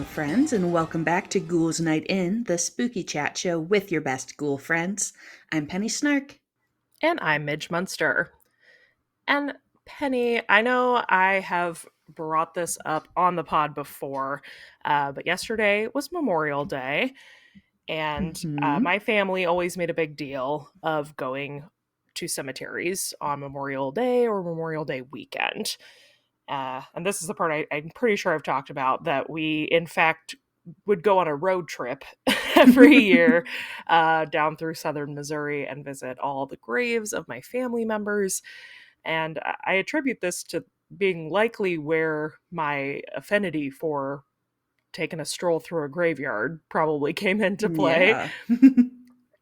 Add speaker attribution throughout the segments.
Speaker 1: friends, and welcome back to Ghouls Night In, the spooky chat show with your best ghoul friends. I'm Penny Snark.
Speaker 2: And I'm Midge Munster. And Penny, I know I have brought this up on the pod before, but yesterday was Memorial Day, and
Speaker 1: Mm-hmm.
Speaker 2: my family always made a big deal of going to cemeteries on Memorial Day or Memorial Day weekend. And this is the part I'm pretty sure I've talked about that we, in fact, would go on a road trip every year down through southern Missouri and visit all the graves of my family members. And I attribute this to being likely where my affinity for taking a stroll through a graveyard probably came into play.
Speaker 1: Yeah.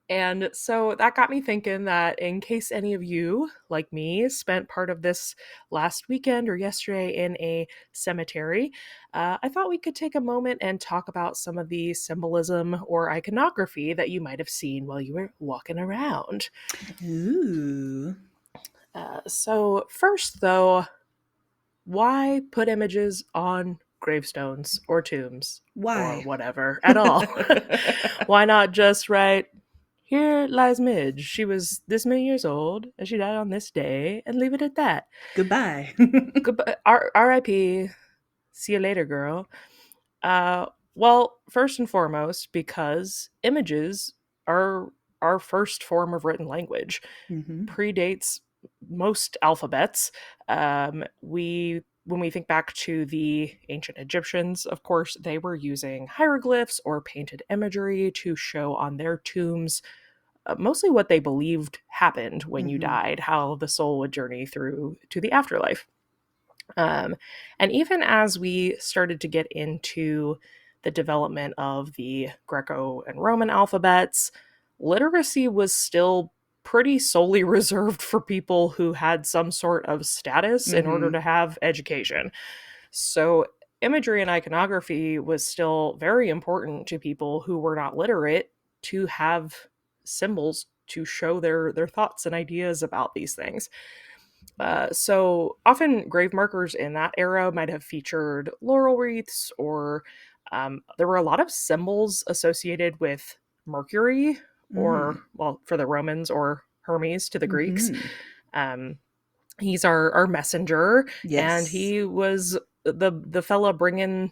Speaker 2: And so that got me thinking that in case any of you, like me, spent part of this last weekend or yesterday in a cemetery, I thought we could take a moment and talk about some of the symbolism or iconography that you might have seen while you were walking around.
Speaker 1: Ooh.
Speaker 2: So, first, though, why put images on gravestones or tombs or
Speaker 1: Why?
Speaker 2: whatever at all? Why not just write, here lies Midge. She was this many years old, and she died on this day, and leave it at that.
Speaker 1: Goodbye.
Speaker 2: Goodbye, R.I.P. See you later, girl. Uh, well, first and foremost, because images are our first form of written language,
Speaker 1: Mm-hmm.
Speaker 2: predates most alphabets. When we think back to the ancient Egyptians, of course, they were using hieroglyphs or painted imagery to show on their tombs mostly what they believed happened when you
Speaker 1: Mm-hmm.
Speaker 2: died, how the soul would journey through to the afterlife. Um, and even as we started to get into the development of the Greco and Roman alphabets, literacy was still pretty solely reserved for people who had some sort of status in order
Speaker 1: Mm-hmm.
Speaker 2: to have education. So, imagery and iconography was still very important to people who were not literate to have symbols to show their thoughts and ideas about these things. So often grave markers in that era might have featured laurel wreaths, or there were a lot of symbols associated with Mercury,
Speaker 1: Mm-hmm.
Speaker 2: or, well, for the Romans, or Hermes to the Greeks.
Speaker 1: Mm-hmm.
Speaker 2: Um, he's our messenger, and
Speaker 1: Yes.
Speaker 2: he was the fella bringing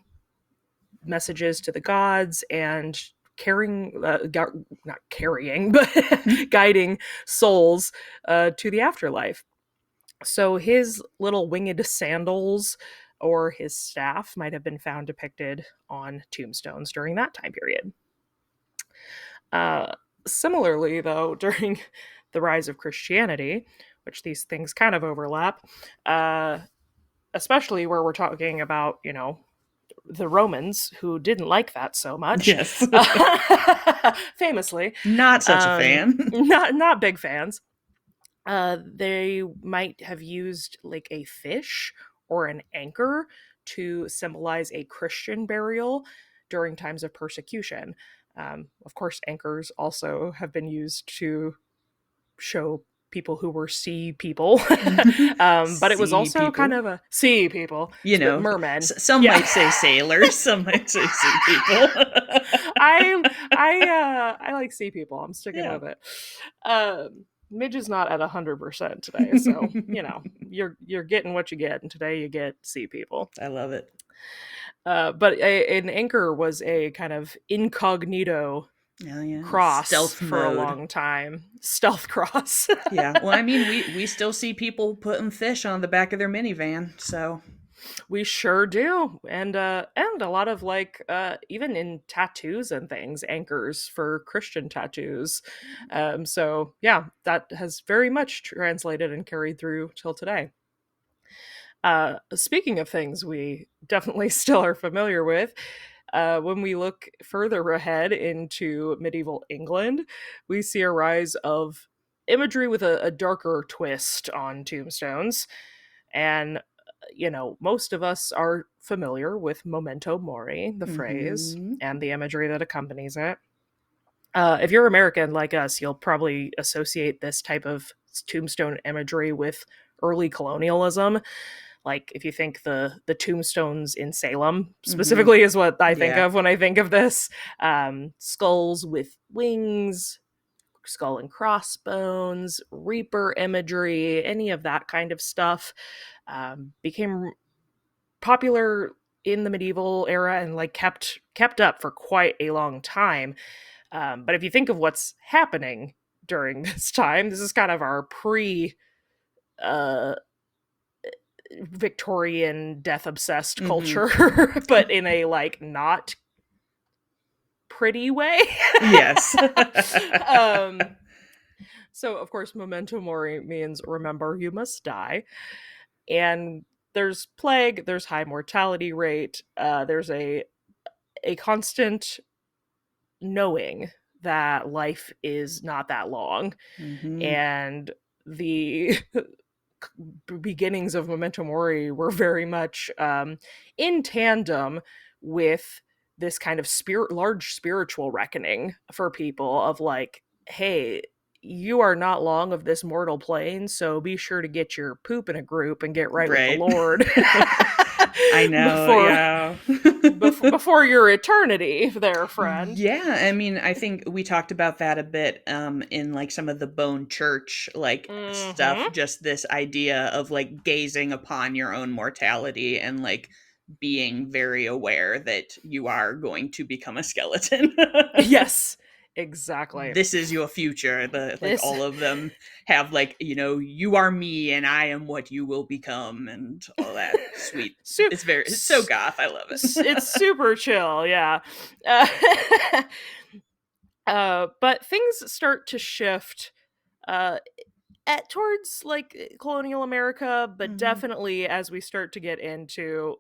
Speaker 2: messages to the gods and carrying, not carrying, but guiding souls to the afterlife. So his little winged sandals or his staff might have been found depicted on tombstones during that time period. Uh, Similarly, though, during the rise of Christianity, which these things kind of overlap, uh, especially where we're talking about, the Romans who didn't like that so much,
Speaker 1: Yes.
Speaker 2: famously,
Speaker 1: Not such a fan.
Speaker 2: not big fans. They might have used like a fish or an anchor to symbolize a Christian burial during times of persecution. Of course, anchors also have been used to show people who were sea people. But it was
Speaker 1: Sea
Speaker 2: also kind
Speaker 1: people.
Speaker 2: of a sea people,
Speaker 1: You know,
Speaker 2: mermen.
Speaker 1: some
Speaker 2: Yeah.
Speaker 1: might say sailors, some might say sea people.
Speaker 2: I like sea people. I'm sticking
Speaker 1: Yeah.
Speaker 2: with it. Midge is not at 100% today, so you're getting what you get, and today you get sea people.
Speaker 1: I love it.
Speaker 2: But an anchor was a kind of incognito
Speaker 1: Oh yeah,
Speaker 2: cross
Speaker 1: stealth
Speaker 2: for a
Speaker 1: mode.
Speaker 2: long time, stealth cross.
Speaker 1: Yeah. Well, I mean, we still see people putting fish on the back of their minivan. So.
Speaker 2: We sure do. And a lot of like even in tattoos and things, anchors for Christian tattoos. So yeah, that has very much translated and carried through till today. Speaking of things we definitely still are familiar with, when we look further ahead into medieval England, we see a rise of imagery with a darker twist on tombstones. And most of us are familiar with memento mori, the phrase,
Speaker 1: Mm-hmm.
Speaker 2: and the imagery that accompanies it. If you're American like us, you'll probably associate this type of tombstone imagery with early colonialism. Like if you think the tombstones in Salem
Speaker 1: Mm-hmm.
Speaker 2: specifically is what I think
Speaker 1: Yeah.
Speaker 2: of when I think of this. Skulls with wings, skull and crossbones, reaper imagery, any of that kind of stuff became popular in the medieval era and like kept up for quite a long time. But if you think of what's happening during this time, this is kind of our pre uh, Victorian death obsessed
Speaker 1: Mm-hmm.
Speaker 2: culture, but in a like not pretty way.
Speaker 1: Yes.
Speaker 2: um, so of course, memento mori means remember you must die, and there's plague, there's high mortality rate, there's a constant knowing that life is not that long,
Speaker 1: Mm-hmm.
Speaker 2: and the beginnings of memento mori were very much in tandem with this kind of large spiritual reckoning for people of like, hey, you are not long of this mortal plane, so be sure to get your poop in a group and get right with the
Speaker 1: Right.
Speaker 2: Lord
Speaker 1: I know,
Speaker 2: before
Speaker 1: yeah.
Speaker 2: before your eternity there, friend.
Speaker 1: Yeah, I mean, I think we talked about that a bit in like some of the bone church like stuff,
Speaker 2: Mm-hmm.
Speaker 1: just this idea of like gazing upon your own mortality and like being very aware that you are going to become a skeleton.
Speaker 2: Yes, exactly.
Speaker 1: This is your future. The like
Speaker 2: This
Speaker 1: all of them have like, you are me and I am what you will become and all that sweet.
Speaker 2: su-
Speaker 1: It's so goth. I love
Speaker 2: it's
Speaker 1: it.
Speaker 2: super chill, yeah. Uh, but things start to shift uh, towards like colonial America, but
Speaker 1: Mhm.
Speaker 2: definitely as we start to get into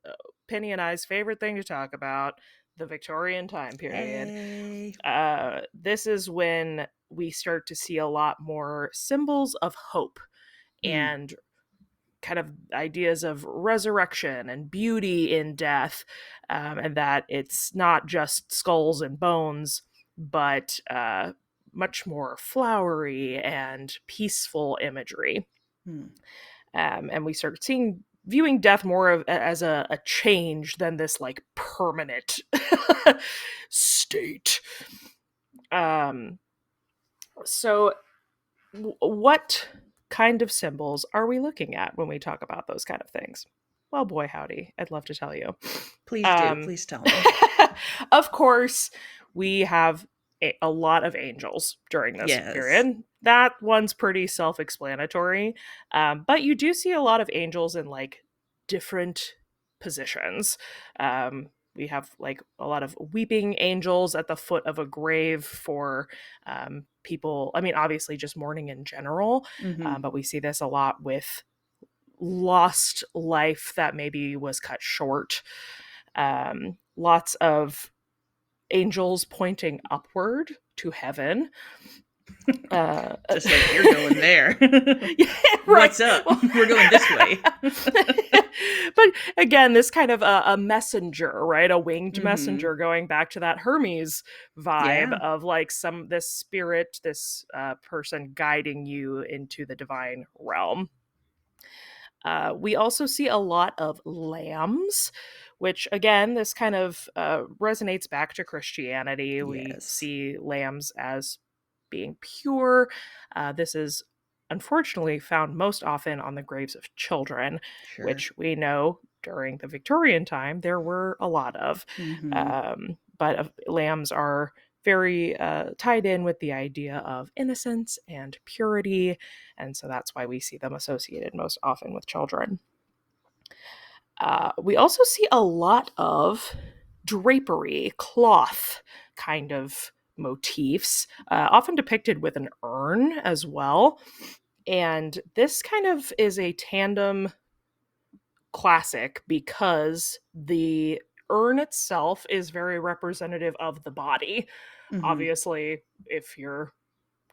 Speaker 2: uh, Penny and I's favorite thing to talk about, the Victorian time period.
Speaker 1: Hey.
Speaker 2: This is when we start to see a lot more symbols of hope
Speaker 1: Mm.
Speaker 2: and kind of ideas of resurrection and beauty in death, and that it's not just skulls and bones, but much more flowery and peaceful imagery.
Speaker 1: Mm.
Speaker 2: And we start viewing death more as a change than this like permanent state. Um, so, what kind of symbols are we looking at when we talk about those kind of things? Well, boy, howdy. I'd love to tell you.
Speaker 1: Please do.
Speaker 2: Um,
Speaker 1: Please tell me.
Speaker 2: of course, we have a lot of angels during this
Speaker 1: Yes.
Speaker 2: period. That one's pretty self explanatory. But you do see a lot of angels in like different positions. We have like a lot of weeping angels at the foot of a grave for people. I mean, obviously, just mourning in general.
Speaker 1: Mhm.
Speaker 2: But we see this a lot with lost life that maybe was cut short. Lots of angels pointing upward to heaven. Uh,
Speaker 1: Just like you're going there.
Speaker 2: yeah, right.
Speaker 1: What's up?
Speaker 2: Well,
Speaker 1: We're going this way.
Speaker 2: but again, this kind of a messenger, right? A winged
Speaker 1: Mhm.
Speaker 2: messenger, going back to that Hermes vibe
Speaker 1: Yeah.
Speaker 2: of like this spirit, this person guiding you into the divine realm. We also see a lot of lambs, which again, this kind of resonates back to Christianity. We
Speaker 1: Yes.
Speaker 2: see lambs as being pure. This is unfortunately found most often on the graves of children,
Speaker 1: Sure.
Speaker 2: which we know during the Victorian time there were a lot of.
Speaker 1: Mhm.
Speaker 2: But lambs are very tied in with the idea of innocence and purity, and so that's why we see them associated most often with children. We also see a lot of drapery, cloth kind of motifs, often depicted with an urn as well. And this kind of is a tandem classic because the urn itself is very representative of the body.
Speaker 1: Mhm.
Speaker 2: Obviously, if you're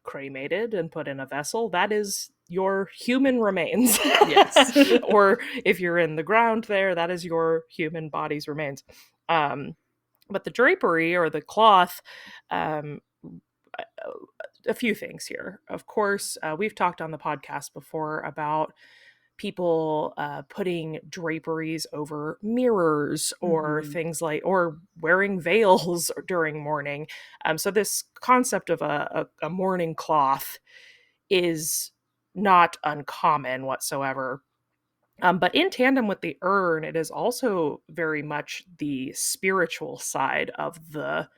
Speaker 2: cremated and put in a vessel, that is your human remains.
Speaker 1: Yes.
Speaker 2: Or if you're in the ground there, that is your human body's remains. Um, but the drapery or the cloth, um, a few things here. Of course, we've talked on the podcast before about people putting draperies over mirrors or
Speaker 1: Mm-hmm.
Speaker 2: things like, or wearing veils during mourning. So this concept of a mourning cloth is not uncommon whatsoever. But in tandem with the urn, it is also very much the spiritual side of the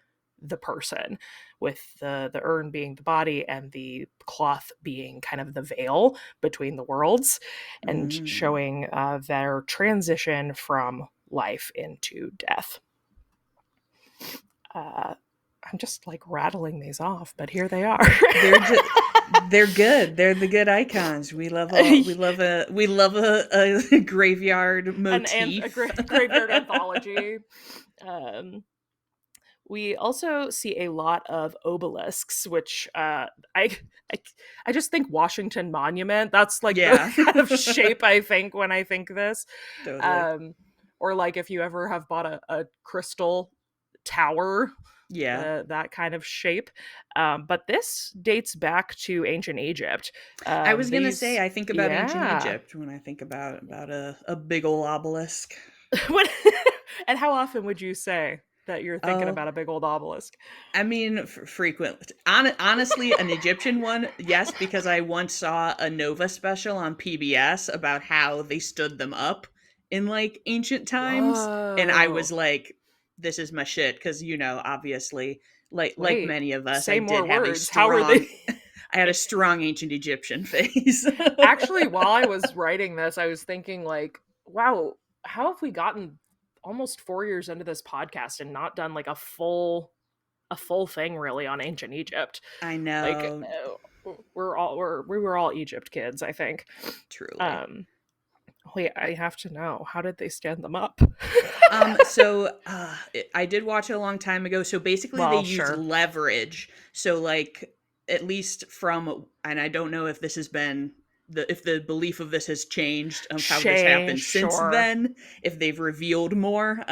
Speaker 2: person, with the urn being the body and the cloth being kind of the veil between the worlds, and
Speaker 1: Mm.
Speaker 2: showing their transition from life into death. Uh, I'm just like rattling these off, but here they are.
Speaker 1: They're just they're good. They're the good icons. We love a graveyard
Speaker 2: A
Speaker 1: motif.
Speaker 2: graveyard anthology. Um, we also see a lot of obelisks, which I I just think Washington Monument. That's like the
Speaker 1: Yeah.
Speaker 2: kind of shape I think when I think this.
Speaker 1: Totally.
Speaker 2: Um, or like if you ever have bought a crystal tower,
Speaker 1: Yeah.
Speaker 2: that kind of shape. But this dates back to ancient Egypt.
Speaker 1: I was gonna say
Speaker 2: These,
Speaker 1: I think about ancient
Speaker 2: yeah.
Speaker 1: Egypt when I think about a big old obelisk.
Speaker 2: What, and how often would you say that you're thinking
Speaker 1: Oh,
Speaker 2: about a big old obelisk?
Speaker 1: I mean, frequent. Honestly, an Egyptian one, yes, because I once saw a Nova special on PBS about how they stood them up in like ancient times, and I was
Speaker 2: Whoa.
Speaker 1: like, "This is my shit," because obviously, like
Speaker 2: Wait,
Speaker 1: many of us, I
Speaker 2: say
Speaker 1: did
Speaker 2: more
Speaker 1: have a
Speaker 2: words. How are
Speaker 1: strong,
Speaker 2: they?
Speaker 1: I had a strong ancient Egyptian phase.
Speaker 2: Actually, while I was writing this, I was thinking, like, wow, how have we gotten almost 4 years into this podcast and not done like a full thing really on ancient Egypt?
Speaker 1: I
Speaker 2: Like,
Speaker 1: know,
Speaker 2: we were all Egypt kids, I think.
Speaker 1: truly.
Speaker 2: Um, wait, I have to know, how did they stand them up?
Speaker 1: I did watch it a long time ago. So basically, they
Speaker 2: Well,
Speaker 1: used
Speaker 2: sure.
Speaker 1: leverage. So like, at least from, and I don't know if this has been if the belief of this has changed of how this
Speaker 2: Change,
Speaker 1: happened since
Speaker 2: sure.
Speaker 1: then, if they've revealed more.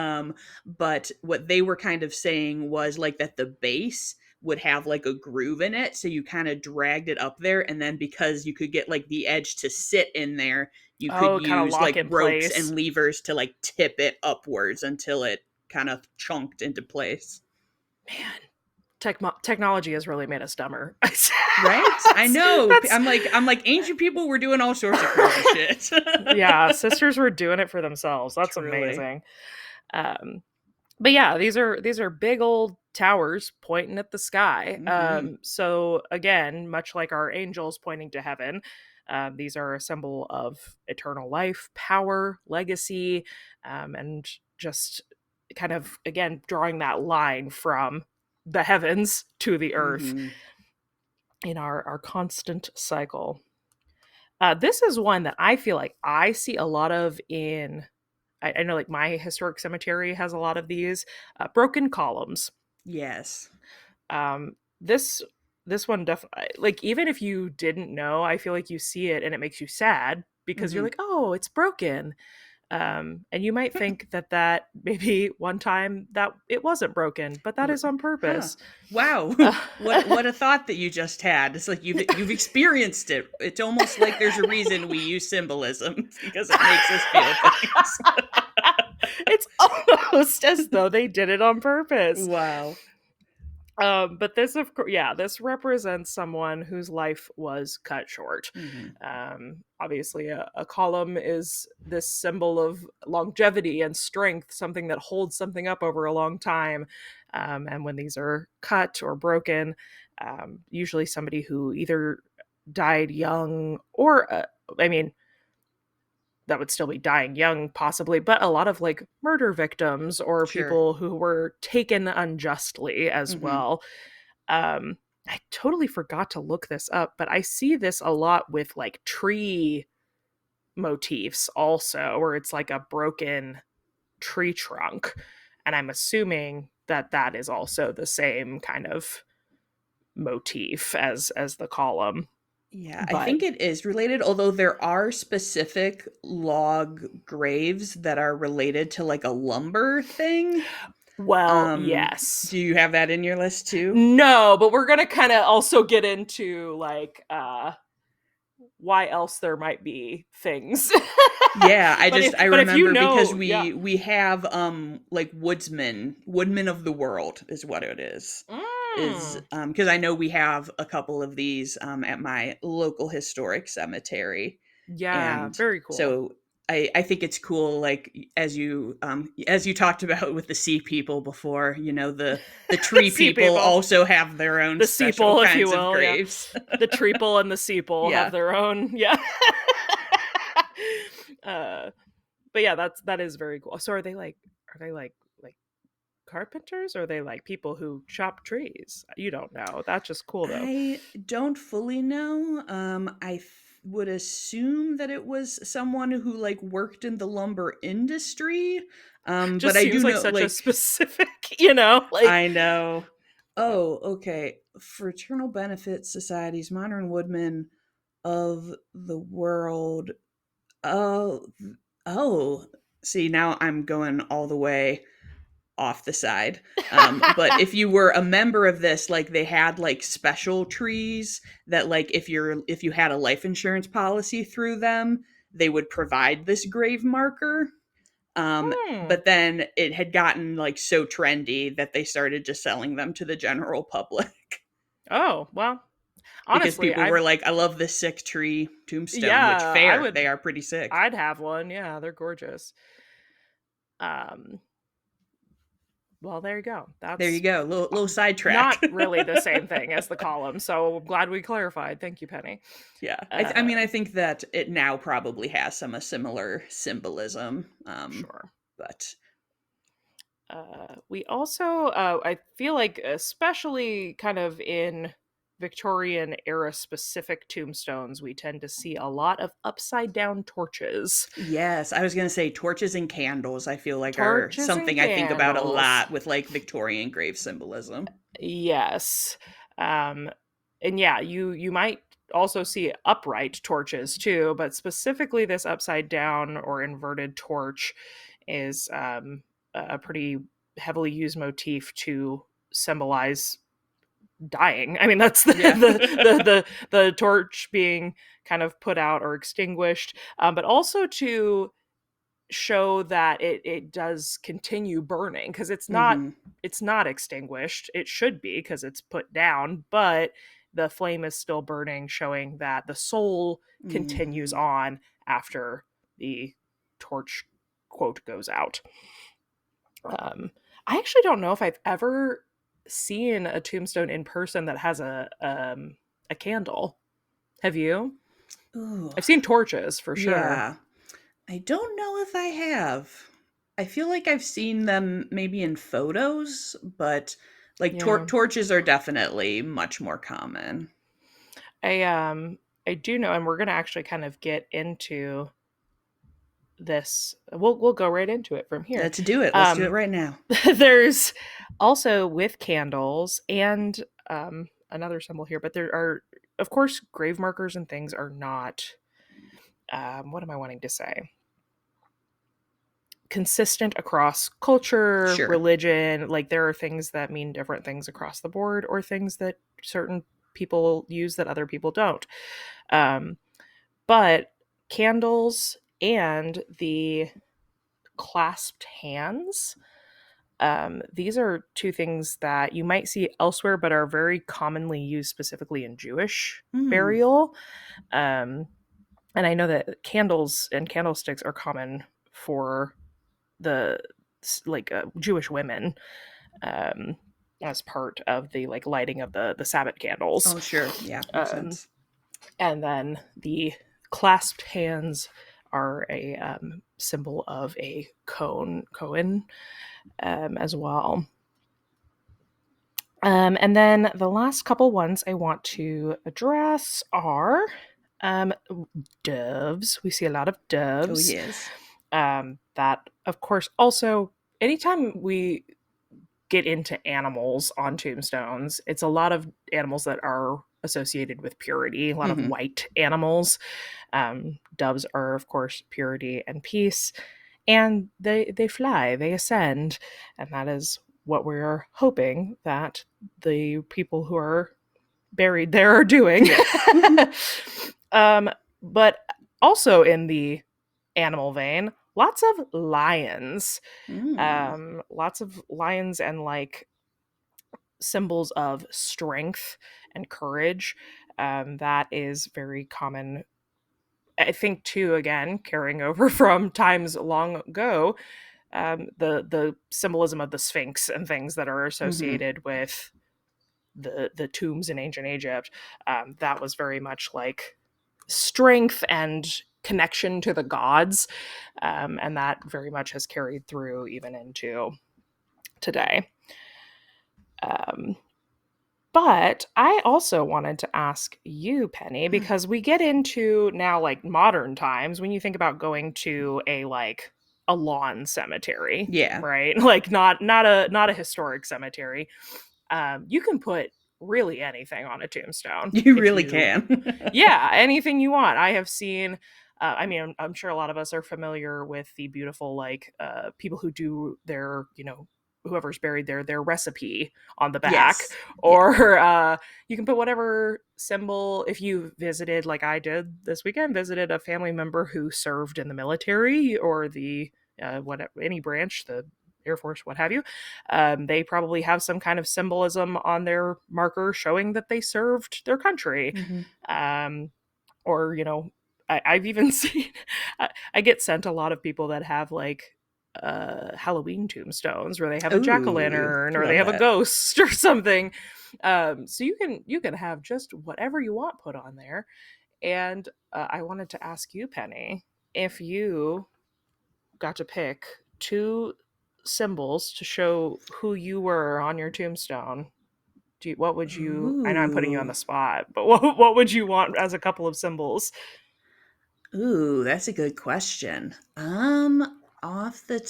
Speaker 1: But what they were kind of saying was like that the base would have like a groove in it, so you kind of dragged it up there, and then because you could get like the edge to sit in there, you could
Speaker 2: Oh, kind of
Speaker 1: use
Speaker 2: lock
Speaker 1: like
Speaker 2: in
Speaker 1: ropes
Speaker 2: place.
Speaker 1: and levers to like tip it upwards until it kind of chunked into place.
Speaker 2: Man, technology has really made us dumber.
Speaker 1: Right? I know.
Speaker 2: That's
Speaker 1: I'm like ancient people were doing all sorts of crazy shit.
Speaker 2: yeah, sisters were doing it for themselves. That's
Speaker 1: Truly.
Speaker 2: amazing. Um, but yeah, these are big old towers pointing at the sky.
Speaker 1: Mhm.
Speaker 2: So again, much like our angels pointing to heaven, these are a symbol of eternal life, power, legacy, and just kind of again drawing that line from the heavens to the earth
Speaker 1: Mhm.
Speaker 2: in our constant cycle. This is one that I feel like I see a lot of in. I know, like my historic cemetery has a lot of these broken columns.
Speaker 1: Yes.
Speaker 2: This one definitely, like, even if you didn't know, I feel like you see it and it makes you sad because you're
Speaker 1: Mhm.
Speaker 2: like, oh, it's broken. And you might think that maybe one time that it wasn't broken, but that is on
Speaker 1: Huh.
Speaker 2: purpose.
Speaker 1: Wow.
Speaker 2: Uh,
Speaker 1: What a thought that you just had. It's like you've experienced it. It's almost like there's a reason we use symbolism because it makes us feel things.
Speaker 2: it's almost as though they did it on purpose.
Speaker 1: Wow.
Speaker 2: But this, of course, yeah, this represents someone whose life was cut short.
Speaker 1: Mhm.
Speaker 2: Obviously, a column is this symbol of longevity and strength, something that holds something up over a long time. And when these are cut or broken, usually somebody who either died young or, I mean, that would still be dying young possibly, but a lot of like murder victims or
Speaker 1: Sure.
Speaker 2: people who were taken unjustly as
Speaker 1: Mhm.
Speaker 2: well. I totally forgot to look this up, but I see this a lot with like tree motifs also, where it's like a broken tree trunk, and I'm assuming that that is also the same kind of motif as the column.
Speaker 1: Yeah, I
Speaker 2: But
Speaker 1: think it is related, although there are specific log graves that are related to like a lumber thing.
Speaker 2: well,
Speaker 1: Um,
Speaker 2: yes.
Speaker 1: do you have that in your list too?
Speaker 2: No, but we're gonna kind of also get into like why else there might be things.
Speaker 1: Yeah, I
Speaker 2: But if you
Speaker 1: remember because
Speaker 2: know, yeah.
Speaker 1: we have like woodmen of the world is what it is
Speaker 2: Mm,
Speaker 1: because I know we have a couple of these at my local historic cemetery.
Speaker 2: yeah,
Speaker 1: And
Speaker 2: very cool.
Speaker 1: so I think it's cool, like as you talked about with the sea people before, the tree
Speaker 2: Sea
Speaker 1: people
Speaker 2: people.
Speaker 1: also have their own
Speaker 2: The
Speaker 1: special
Speaker 2: seaple, if you
Speaker 1: kinds of
Speaker 2: will, yeah.
Speaker 1: graves.
Speaker 2: The treeple and the seaple have
Speaker 1: Yeah.
Speaker 2: their own, yeah. uh, but yeah, that is very cool. So are they like carpenters, or are they like people who chop trees? You don't know. That's just cool though.
Speaker 1: I don't fully know. Would assume that it was someone who like worked in the lumber industry. But
Speaker 2: Just
Speaker 1: I do
Speaker 2: seems like
Speaker 1: know,
Speaker 2: such a
Speaker 1: like,
Speaker 2: specific, you know, like
Speaker 1: I know. Oh, okay. Fraternal Benefit Societies, Modern Woodmen of the World. Oh, oh. See, now I'm going all the way off the side. But if you were a member of this, like they had like special trees that like if you had a life insurance policy through them, they would provide this grave marker.
Speaker 2: hmm.
Speaker 1: But then it had gotten like so trendy that they started just selling them to the general public
Speaker 2: Oh, well,
Speaker 1: because
Speaker 2: honestly,
Speaker 1: people were
Speaker 2: I've
Speaker 1: like, I love this sick tree tombstone, which
Speaker 2: yeah, I
Speaker 1: fair,
Speaker 2: would
Speaker 1: they are pretty sick.
Speaker 2: I'd have one. Yeah, they're gorgeous. Um well, there you go.
Speaker 1: There you
Speaker 2: That's
Speaker 1: go. Little
Speaker 2: not
Speaker 1: sidetrack.
Speaker 2: really the same thing as the column. So I'm glad we clarified. Thank you, Penny.
Speaker 1: Yeah, I
Speaker 2: Uh
Speaker 1: mean, I think that it now probably has some a similar symbolism,
Speaker 2: sure.
Speaker 1: but
Speaker 2: We also, I feel like, especially kind of in Victorian era specific tombstones, we tend to see a lot of upside down torches.
Speaker 1: yes, I was gonna say torches and candles. I feel like are
Speaker 2: Torches and
Speaker 1: something I think about a
Speaker 2: candles.
Speaker 1: lot with like Victorian grave symbolism.
Speaker 2: Yes. Um, and yeah, you might also see upright torches too, but specifically this upside down or inverted torch is a pretty heavily used motif to symbolize dying. I mean, that's
Speaker 1: Yeah.
Speaker 2: the torch being kind of put out or extinguished, but also to show that it does continue burning, because
Speaker 1: Hmm.
Speaker 2: it's not extinguished. It should be, because it's put down, but the flame is still burning, showing that the soul continues
Speaker 1: Hmm.
Speaker 2: on after the torch quote goes out. um I actually don't know if I've ever seen a tombstone in person that has a candle. Have you?
Speaker 1: Ooh,
Speaker 2: I've seen torches for sure.
Speaker 1: yeah. I don't know if I have. I feel like I've seen them maybe in photos, but like
Speaker 2: Yeah.
Speaker 1: torches are definitely much more common.
Speaker 2: I do know, and we're gonna actually kind of get into this. We'll go right into it from here.
Speaker 1: Let's do it. Let's do it
Speaker 2: Um,
Speaker 1: right now.
Speaker 2: there's also with candles and another symbol here, but there are, of course, grave markers and things are not. What am I wanting to say? Consistent across culture,
Speaker 1: Sure.
Speaker 2: religion. Like there are things that mean different things across the board, or things that certain people use that other people don't. Um, but candles and the clasped hands, these are two things that you might see elsewhere but are very commonly used specifically in Jewish
Speaker 1: Hmm.
Speaker 2: burial. um, and I know that candles and candlesticks are common for the Jewish women, um, as part of the like lighting of the Sabbath candles.
Speaker 1: Oh, sure. Yeah, makes
Speaker 2: um,
Speaker 1: sense.
Speaker 2: and then the clasped hands are a symbol of a Cohen, as well. And then the last couple ones I want to address are um, doves. We see a lot of
Speaker 1: Oh,
Speaker 2: doves.
Speaker 1: yes.
Speaker 2: That, of course, also, anytime we get into animals on tombstones, it's a lot of animals that are associated with purity, a lot of
Speaker 1: Hmm.
Speaker 2: white animals. Doves are, of course, purity and peace, and they fly, they ascend, and that is what we're hoping that the people who are buried there are doing.
Speaker 1: Yes.
Speaker 2: um, But also in the animal vein, lots of lions.
Speaker 1: Mm.
Speaker 2: Lots of lions and like symbols of strength and courage. That is very common. I think too, again, carrying over from times long ago, the symbolism of the Sphinx and things that are
Speaker 1: Hmm.
Speaker 2: associated with the tombs in ancient Egypt. That was very much like strength and connection to the gods, and that very much has carried through even into today. Um, But I also wanted to ask you, Penny, because we get into now like modern times when you think about going to a like a lawn cemetery,
Speaker 1: Yeah,
Speaker 2: right? Like not a historic cemetery. You can put really anything on a tombstone
Speaker 1: you
Speaker 2: if
Speaker 1: really
Speaker 2: you,
Speaker 1: can.
Speaker 2: yeah, anything you want. I have seen. I mean, I'm sure a lot of us are familiar with the beautiful like people who do their, whoever's buried there, their recipe on the back,
Speaker 1: Yes. Yeah.
Speaker 2: or you can put whatever symbol. If you visited, like I did this weekend, visited a family member who served in the military or the whatever, any branch, the Air Force, what have you, they probably have some kind of symbolism on their marker showing that they served their country.
Speaker 1: Hmm.
Speaker 2: Um, or I've even seen, I get sent a lot of people that have like Halloween tombstones where they have a
Speaker 1: Ooh,
Speaker 2: jack-o'-lantern or they
Speaker 1: love
Speaker 2: have a
Speaker 1: that.
Speaker 2: ghost or something. So you can have just whatever you want put on there. And I wanted to ask you, Penny, if you got to pick two symbols to show who you were on your tombstone, what would you? I know I'm putting you on
Speaker 1: Ooh.
Speaker 2: the spot, but what would you want as a couple of symbols?
Speaker 1: Ooh, that's a good question. Off the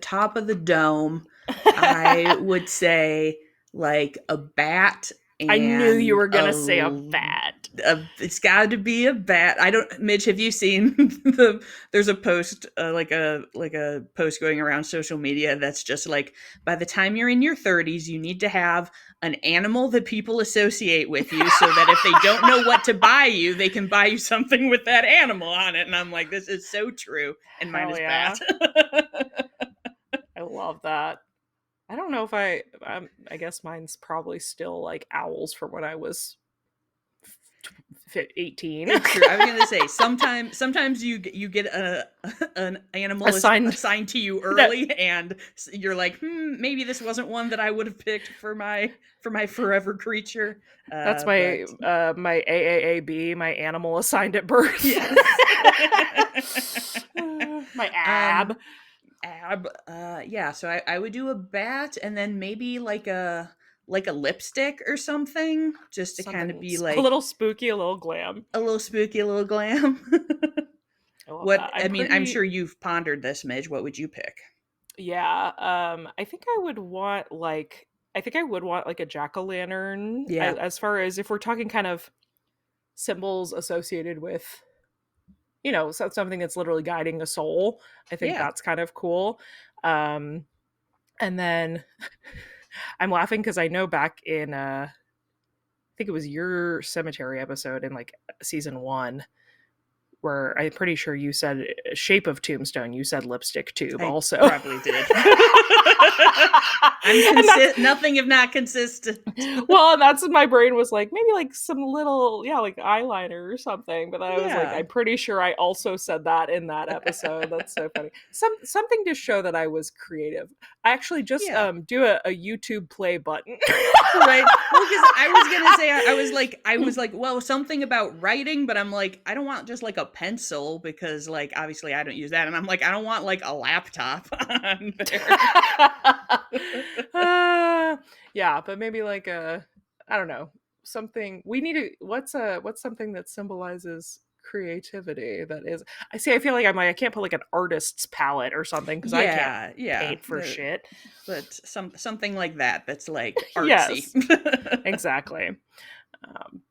Speaker 1: top of the dome, I would say like a bat
Speaker 2: I knew you
Speaker 1: and
Speaker 2: were gonna say a bat.
Speaker 1: it's got to be a bat. I don't, Mitch, have you seen there's a post like a post going around social media that's just like, by the time you're in your 30s, you need to have an animal that people associate with you so that if they don't know what to buy you, they can buy you something with that animal on it. And I'm like, this is so true. And mine
Speaker 2: Hell
Speaker 1: is
Speaker 2: yeah,
Speaker 1: bat.
Speaker 2: I love that. I don't know if I guess mine's probably still like owls from when I was 18.
Speaker 1: It's true. I was gonna say sometimes you get an animal
Speaker 2: Assigned
Speaker 1: assigned to you
Speaker 2: that
Speaker 1: early, and you're like, maybe this wasn't one that I would have picked for my forever creature.
Speaker 2: that's
Speaker 1: But
Speaker 2: my AAAB, my animal assigned at birth.
Speaker 1: yes.
Speaker 2: My
Speaker 1: um,
Speaker 2: ab.
Speaker 1: yeah. So I would do a bat, and then maybe like a lipstick or something, just to kind of
Speaker 2: Something
Speaker 1: be
Speaker 2: a
Speaker 1: like
Speaker 2: little spooky, a little glam.
Speaker 1: a little spooky, a little glam.
Speaker 2: I love
Speaker 1: What
Speaker 2: that.
Speaker 1: I
Speaker 2: I'm
Speaker 1: mean, I'm
Speaker 2: pretty
Speaker 1: sure you've pondered this, Midge. What would you pick?
Speaker 2: Yeah, I think I would want like a jack-o'-lantern,
Speaker 1: Yeah.
Speaker 2: as far as if we're talking kind of symbols associated with, something that's literally guiding a soul. I think
Speaker 1: Yeah.
Speaker 2: that's kind of cool. Um, and then I'm laughing because I know back in I think it was your cemetery episode in like season 1, where I'm pretty sure you said shape of tombstone, you said lipstick tube
Speaker 1: I
Speaker 2: also.
Speaker 1: probably did. I'm
Speaker 2: And that's
Speaker 1: nothing if not consistent.
Speaker 2: well, and that's when my brain was like, maybe like some little, yeah, like eyeliner or something. But then I was like,
Speaker 1: Yeah.
Speaker 2: I'm pretty sure I also said that in that episode. That's so funny. Something to show that I was creative. I actually just
Speaker 1: Yeah.
Speaker 2: do a YouTube play button.
Speaker 1: Right. Well, because I was gonna say I was like, well, something about writing, but I'm like, I don't want just like a pencil because like obviously I don't use that, and I'm like, I don't want like a laptop on there.
Speaker 2: uh, yeah, but maybe like I don't know, something we need to. What's something that symbolizes creativity that is I see I feel like I can't put like an artist's palette or something because I can't
Speaker 1: Yeah, yeah.
Speaker 2: paint for shit.
Speaker 1: But something like that that's like artsy.
Speaker 2: Yes, exactly.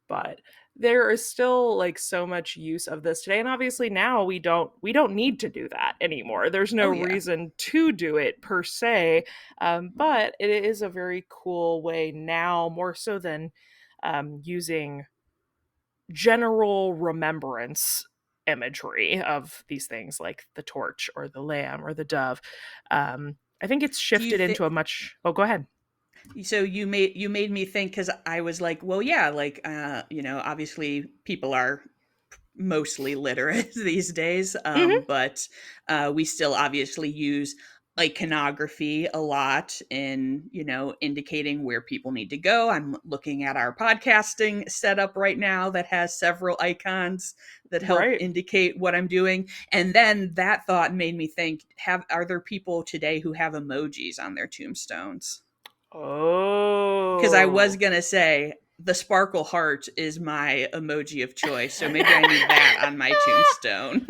Speaker 2: But there is still like so much use of this today, and obviously now we don't need to do that anymore. There's no
Speaker 1: Oh yeah.
Speaker 2: reason to do it per se, but it is a very cool way now, more so than using general remembrance imagery of these things like the torch or the lamb or the dove. I think it's
Speaker 1: Do you
Speaker 2: shifted
Speaker 1: think
Speaker 2: into a much. Oh, go ahead.
Speaker 1: so? You made me think, because I was like, well, yeah, like obviously people are mostly literate these days,
Speaker 2: Hmm.
Speaker 1: but we still obviously use iconography a lot in indicating where people need to go. I'm looking at our podcasting setup right now that has several icons that help
Speaker 2: Right.
Speaker 1: indicate what I'm doing. And then that thought made me think, have are there people today who have emojis on their tombstones? Because I was
Speaker 2: Oh.
Speaker 1: gonna say the sparkle heart is my emoji of choice, so maybe I need that on my tombstone.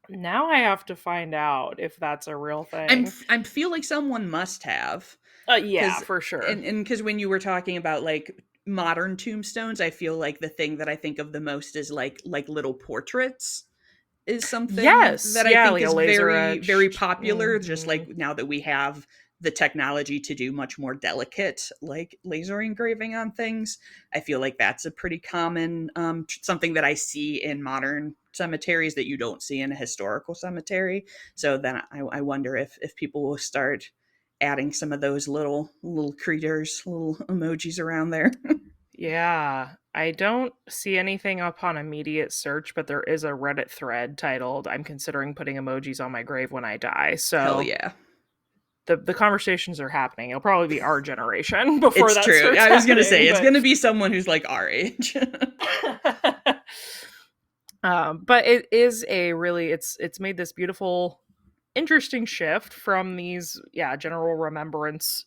Speaker 2: Now I have to find out if that's a real
Speaker 1: I'm
Speaker 2: thing.
Speaker 1: I feel like someone must have,
Speaker 2: Yeah,
Speaker 1: because
Speaker 2: for sure.
Speaker 1: and because when you were talking about like modern tombstones, I feel like the thing that I think of the most is like little portraits is something
Speaker 2: Yes.
Speaker 1: that I
Speaker 2: Yeah,
Speaker 1: think
Speaker 2: like a
Speaker 1: is
Speaker 2: laser
Speaker 1: very, very
Speaker 2: etched.
Speaker 1: popular. Just
Speaker 2: Hmm.
Speaker 1: like now that we have the technology to do much more delicate, like laser engraving on things, I feel like that's a pretty common something that I see in modern cemeteries that you don't see in a historical cemetery. So then I wonder if people will start adding some of those little creatures, little emojis around there.
Speaker 2: Yeah. I don't see anything upon immediate search, but there is a Reddit thread titled "I'm considering putting emojis on my grave when I die."
Speaker 1: Hell
Speaker 2: So
Speaker 1: yeah.
Speaker 2: the conversations are happening. It'll probably be our generation before
Speaker 1: It's
Speaker 2: that
Speaker 1: true.
Speaker 2: starts
Speaker 1: I was gonna
Speaker 2: happening,
Speaker 1: say it's
Speaker 2: but
Speaker 1: gonna be someone who's like our age.
Speaker 2: but it is a really it's made this beautiful, interesting shift from these general remembrance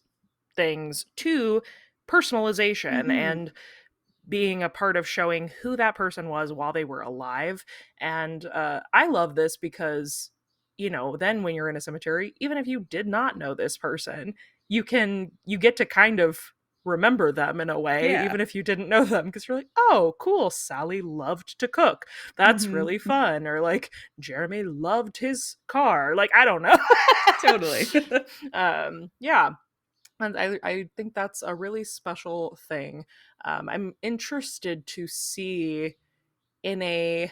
Speaker 2: things to personalization
Speaker 1: Hmm.
Speaker 2: and being a part of showing who that person was while they were alive. And I love this because, then when you're in a cemetery, even if you did not know this person, you get to kind of remember them in a way,
Speaker 1: Yeah.
Speaker 2: even if you didn't know them, because you're like, oh, cool, Sally loved to cook. That's
Speaker 1: Hmm.
Speaker 2: really fun. Or like, Jeremy loved his car. Like, I don't know.
Speaker 1: Totally.
Speaker 2: Yeah, and I think that's a really special thing. I'm interested to see in a,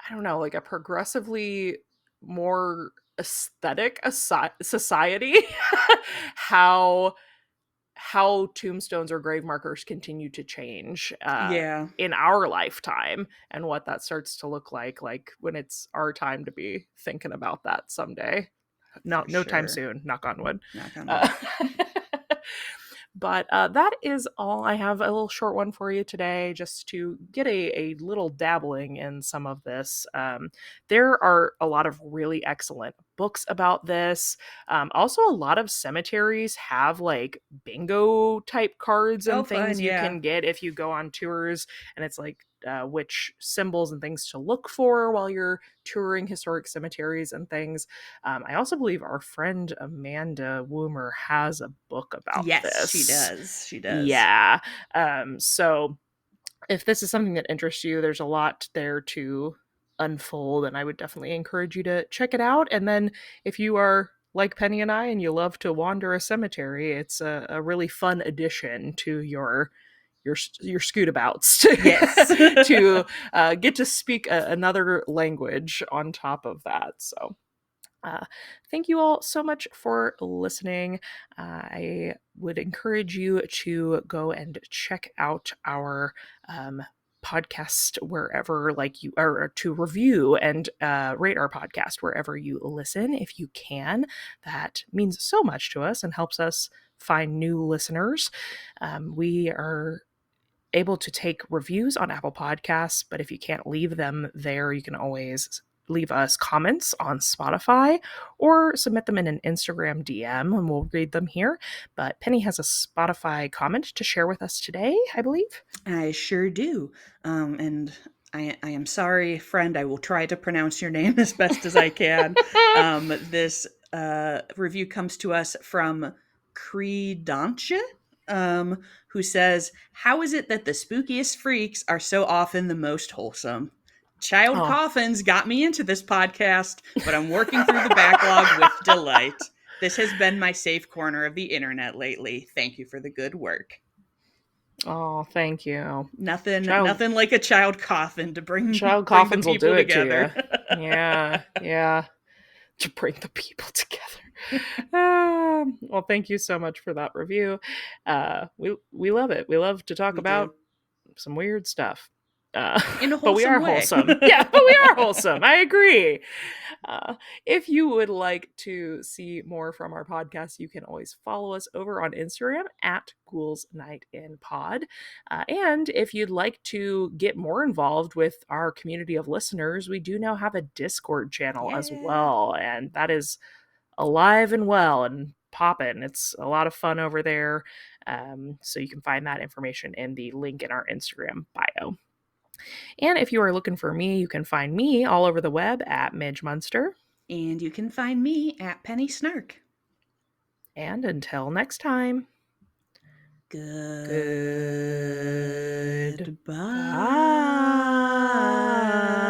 Speaker 2: I don't know, like a progressively more aesthetic society, how tombstones or grave markers continue to change
Speaker 1: Yeah,
Speaker 2: in our lifetime, and what that starts to look like when it's our time to be thinking about that someday.
Speaker 1: for
Speaker 2: No time
Speaker 1: sure.
Speaker 2: soon, knock on wood.
Speaker 1: Knock on wood.
Speaker 2: uh, But that is all. I have a little short one for you today, just to get a little dabbling in some of this. There are a lot of really excellent books about this. Also, a lot of cemeteries have like bingo type cards
Speaker 1: Oh,
Speaker 2: and
Speaker 1: fun.
Speaker 2: things you
Speaker 1: Yeah.
Speaker 2: can get if you go on tours, and it's like which symbols and things to look for while you're touring historic cemeteries and things. I also believe our friend Amanda Woomer has a book about
Speaker 1: Yes, she
Speaker 2: this.
Speaker 1: does. She does.
Speaker 2: Yeah. So if this is something that interests you, there's a lot there to unfold, and I would definitely encourage you to check it out. And then if you are like Penny and I and you love to wander a cemetery, it's a really fun addition to your scootabouts
Speaker 1: Yes.
Speaker 2: to get to speak another language on top of that. So uh, thank you all so much for listening. I would encourage you to go and check out our podcast wherever like you or to review and rate our podcast wherever you listen if you can. That means so much to us and helps us find new listeners. We are able to take reviews on Apple Podcasts, but if you can't leave them there, you can always leave us comments on Spotify or submit them in an Instagram DM and we'll read them here. But Penny has a Spotify comment to share with us today, I believe.
Speaker 1: I sure do. And I am sorry, friend. I will try to pronounce your name as best as I can. This review comes to us from Credantia, who says, "How is it that the spookiest freaks are so often the most wholesome? Child
Speaker 2: Oh.
Speaker 1: coffins got me into this podcast, but I'm working through the backlog with delight. This has been my safe corner of the internet lately. Thank you for the good work."
Speaker 2: Oh, thank you. Child
Speaker 1: Nothing like a child coffin to
Speaker 2: child
Speaker 1: bring the
Speaker 2: coffins will do
Speaker 1: people
Speaker 2: it to
Speaker 1: together.
Speaker 2: you. Yeah, yeah. To bring the people together. Well, thank you so much for that review. We love it. We love to talk
Speaker 1: We do.
Speaker 2: about some weird stuff. Uh,
Speaker 1: In a
Speaker 2: but we
Speaker 1: wholesome
Speaker 2: are
Speaker 1: way.
Speaker 2: wholesome. Yeah, but we are wholesome. I agree. If you would like to see more from our podcast, you can always follow us over on Instagram at Ghouls Night in Pod. And if you'd like to get more involved with our community of listeners, we do now have a Discord channel as
Speaker 1: Yeah.
Speaker 2: well. And that is alive and well and popping. It's a lot of fun over there. So you can find that information in the link in our Instagram bio. And if you are looking for me, you can find me all over the web at Midge Munster.
Speaker 1: And you can find me at Penny Snark.
Speaker 2: And until next time,
Speaker 1: Goodbye.
Speaker 2: goodbye.